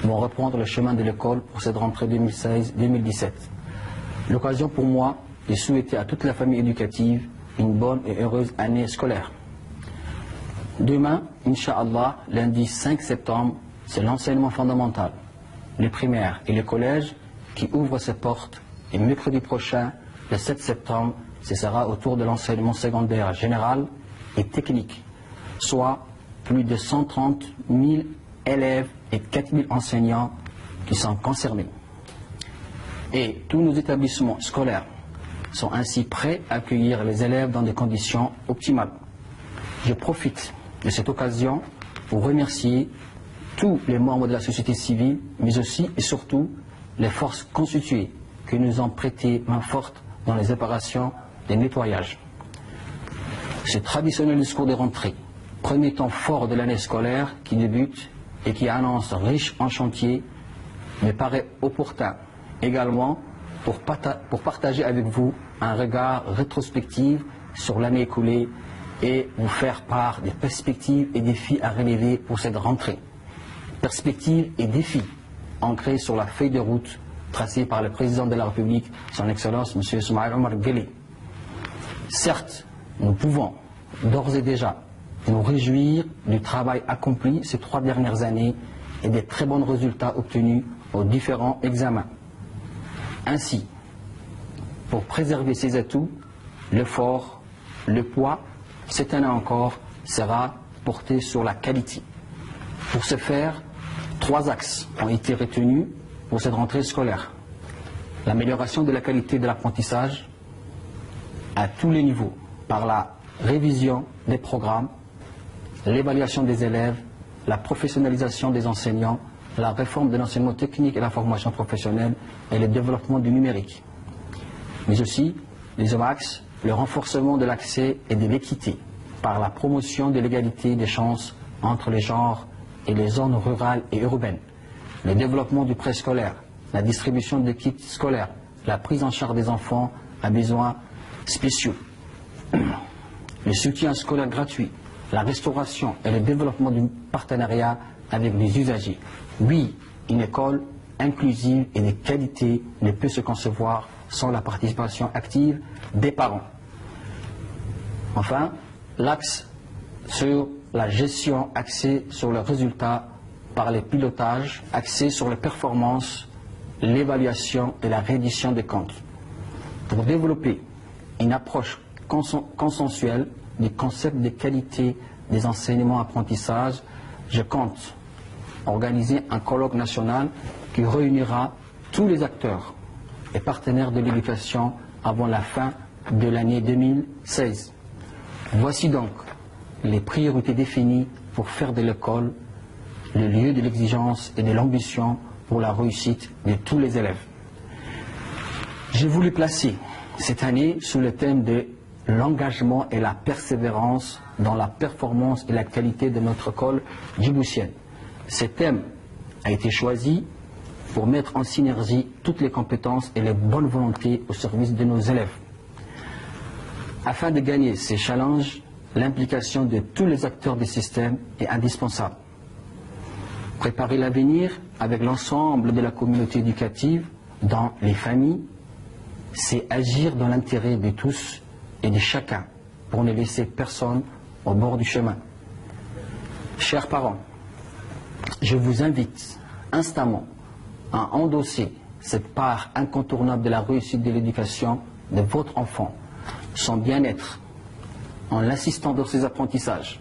vont reprendre le chemin de l'école pour cette rentrée 2016-2017. L'occasion pour moi de souhaiter à toute la famille éducative une bonne et heureuse année scolaire. Demain, Inch'Allah, lundi 5 septembre, c'est l'enseignement fondamental, les primaires et les collèges qui ouvrent ses portes, et mercredi prochain, le 7 septembre, ce sera autour de l'enseignement secondaire général et technique, soit plus de 130 000 élèves et 4 000 enseignants qui sont concernés. Et tous nos établissements scolaires sont ainsi prêts à accueillir les élèves dans des conditions optimales. Je profite de cette occasion pour remercier tous les membres de la société civile, mais aussi et surtout les forces constituées qui nous ont prêté main forte dans les opérations de nettoyage. Ce traditionnel discours de rentrée, premier temps fort de l'année scolaire qui débute et qui annonce riche en chantier, me paraît opportun également pour partager avec vous un regard rétrospectif sur l'année écoulée et vous faire part des perspectives et défis à relever pour cette rentrée. Perspectives et défis ancrés sur la feuille de route tracée par le président de la République, son Excellence M. Ismaïl Omar Guelleh. Certes, nous pouvons d'ores et déjà nous réjouir du travail accompli ces 3 dernières années et des très bons résultats obtenus aux différents examens. Ainsi, pour préserver ces atouts, l'effort, le poids, cette année encore, sera porté sur la qualité. Pour ce faire, 3 axes ont été retenus pour cette rentrée scolaire. L'amélioration de la qualité de l'apprentissage à tous les niveaux par la révision des programmes, l'évaluation des élèves, la professionnalisation des enseignants, la réforme de l'enseignement technique et la formation professionnelle et le développement du numérique. Mais aussi, les autres axes, le renforcement de l'accès et de l'équité par la promotion de l'égalité des chances entre les genres et les zones rurales et urbaines, le développement du préscolaire, la distribution des kits scolaires, la prise en charge des enfants à besoins spéciaux, le soutien scolaire gratuit, la restauration et le développement du partenariat avec les usagers. Oui, une école inclusive et de qualité ne peut se concevoir sans la participation active des parents. Enfin, l'axe sur la gestion axée sur le résultat par les pilotages, axé sur les performances, l'évaluation et la reddition des comptes. Pour développer une approche consensuelle du concept de qualité des enseignements-apprentissages, je compte organiser un colloque national qui réunira tous les acteurs et partenaires de l'éducation avant la fin de l'année 2016. Voici donc les priorités définies pour faire de l'école le lieu de l'exigence et de l'ambition pour la réussite de tous les élèves. J'ai voulu placer cette année sous le thème de l'engagement et la persévérance dans la performance et la qualité de notre école djiboutienne. Ce thème a été choisi pour mettre en synergie toutes les compétences et les bonnes volontés au service de nos élèves. Afin de gagner ces challenges, l'implication de tous les acteurs du système est indispensable. Préparer l'avenir avec l'ensemble de la communauté éducative, dans les familles, c'est agir dans l'intérêt de tous et de chacun pour ne laisser personne au bord du chemin. Chers parents, je vous invite instamment à endosser cette part incontournable de la réussite de l'éducation de votre enfant, son bien-être, en l'assistant dans ses apprentissages,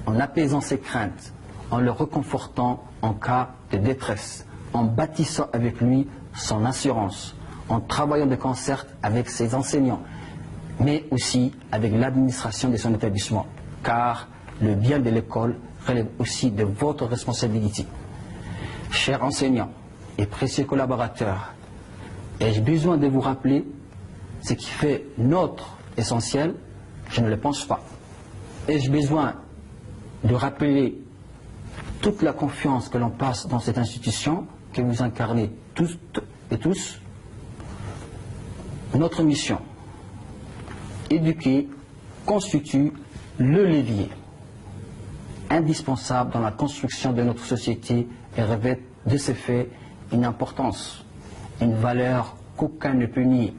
en apaisant ses craintes, en le réconfortant en cas de détresse, en bâtissant avec lui son assurance, en travaillant de concert avec ses enseignants, mais aussi avec l'administration de son établissement, car le bien de l'école relève aussi de votre responsabilité. Chers enseignants et précieux collaborateurs, ai-je besoin de vous rappeler ce qui fait notre essentiel? Je ne le pense pas. Ai-je besoin de rappeler toute la confiance que l'on passe dans cette institution que vous incarnez toutes et tous? Notre mission, éduquer, constitue le levier indispensable dans la construction de notre société et revêt de ces faits une importance, une valeur qu'aucun ne peut nier.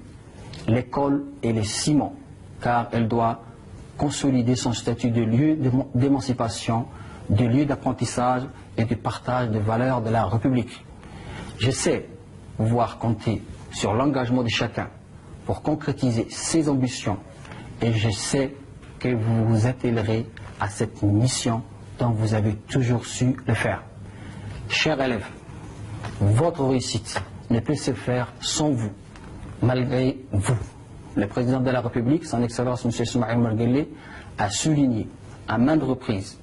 L'école est le ciment, car elle doit consolider son statut de lieu d'émancipation, de lieu d'apprentissage et de partage des valeurs de la République. Je sais pouvoir compter sur l'engagement de chacun pour concrétiser ses ambitions et je sais que vous vous attellerez à cette mission dont vous avez toujours su le faire. Chers élèves, votre réussite ne peut se faire sans vous, malgré vous. Le président de la République, son Excellence M. Soumaïl Marguerite, a souligné à maintes reprises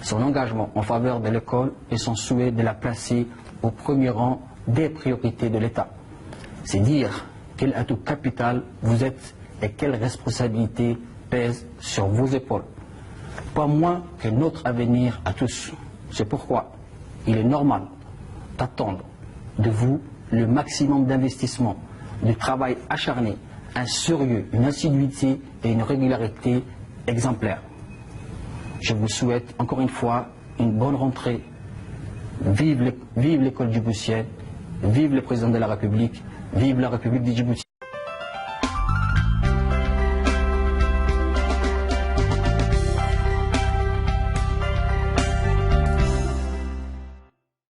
son engagement en faveur de l'école et son souhait de la placer au premier rang des priorités de l'État. C'est dire quel atout capital vous êtes et quelle responsabilité pèse sur vos épaules. Pas moins que notre avenir à tous. C'est pourquoi il est normal d'attendre de vous le maximum d'investissement, de travail acharné, un sérieux, une assiduité et une régularité exemplaires. Je vous souhaite encore une fois une bonne rentrée. Vive l'école djiboutienne, vive le président de la République, vive la République du Djibouti.